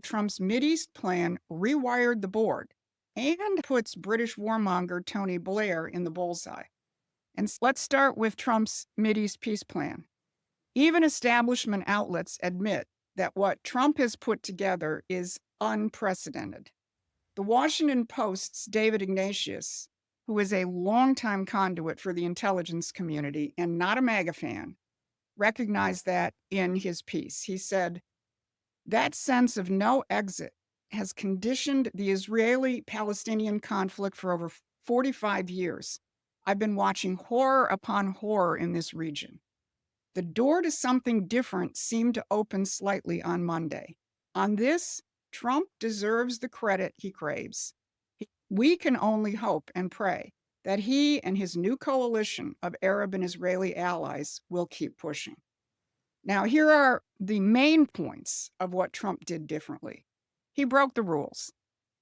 Trump's Mideast plan rewired the board and puts British warmonger Tony Blair in the bullseye. And let's start with Trump's Mideast peace plan. Even establishment outlets admit that what Trump has put together is unprecedented. The Washington Post's David Ignatius, who is a longtime conduit for the intelligence community and not a MAGA fan, recognized that in his piece. He said, that sense of no exit has conditioned the Israeli Palestinian conflict for over 45 years. I've been watching horror upon horror in this region. The door to something different seemed to open slightly on Monday. On this, Trump deserves the credit he craves. We can only hope and pray that he and his new coalition of Arab and Israeli allies will keep pushing. Now, here are the main points of what Trump did differently. He broke the rules.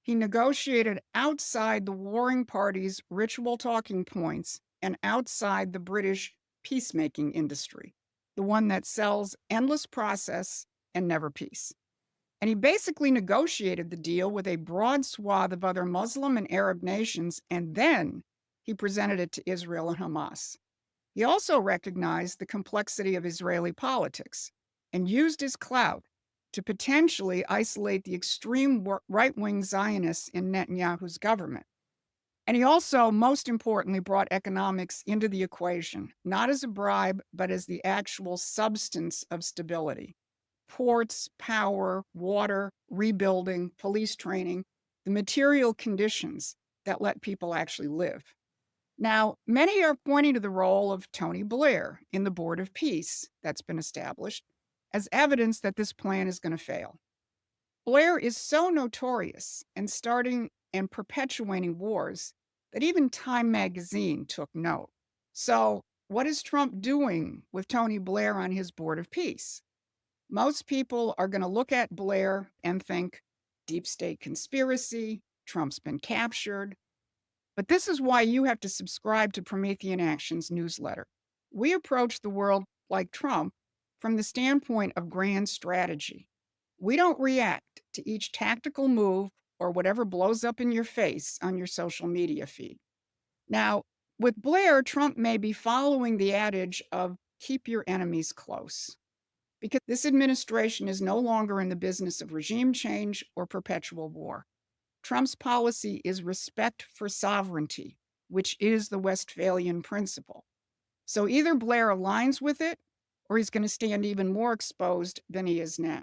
He negotiated outside the warring parties' ritual talking points and outside the British peacemaking industry, the one that sells endless process and never peace. And he basically negotiated the deal with a broad swath of other Muslim and Arab nations, and then he presented it to Israel and Hamas. He also recognized the complexity of Israeli politics and used his clout to potentially isolate the extreme right-wing Zionists in Netanyahu's government. And he also, most importantly, brought economics into the equation, not as a bribe, but as the actual substance of stability. Ports, power, water, rebuilding, police training, the material conditions that let people actually live. Now, many are pointing to the role of Tony Blair in the Board of Peace that's been established as evidence that this plan is going to fail. Blair is so notorious in starting and perpetuating wars that even Time magazine took note. So, what is Trump doing with Tony Blair on his Board of Peace? Most people are going to look at Blair and think deep state conspiracy, Trump's been captured. But this is why you have to subscribe to Promethean Action's newsletter. We approach the world like Trump from the standpoint of grand strategy. We don't react to each tactical move or whatever blows up in your face on your social media feed. Now, with Blair, Trump may be following the adage of keep your enemies close, because this administration is no longer in the business of regime change or perpetual war. Trump's policy is respect for sovereignty, which is the Westphalian principle. So either Blair aligns with it, or he's going to stand even more exposed than he is now.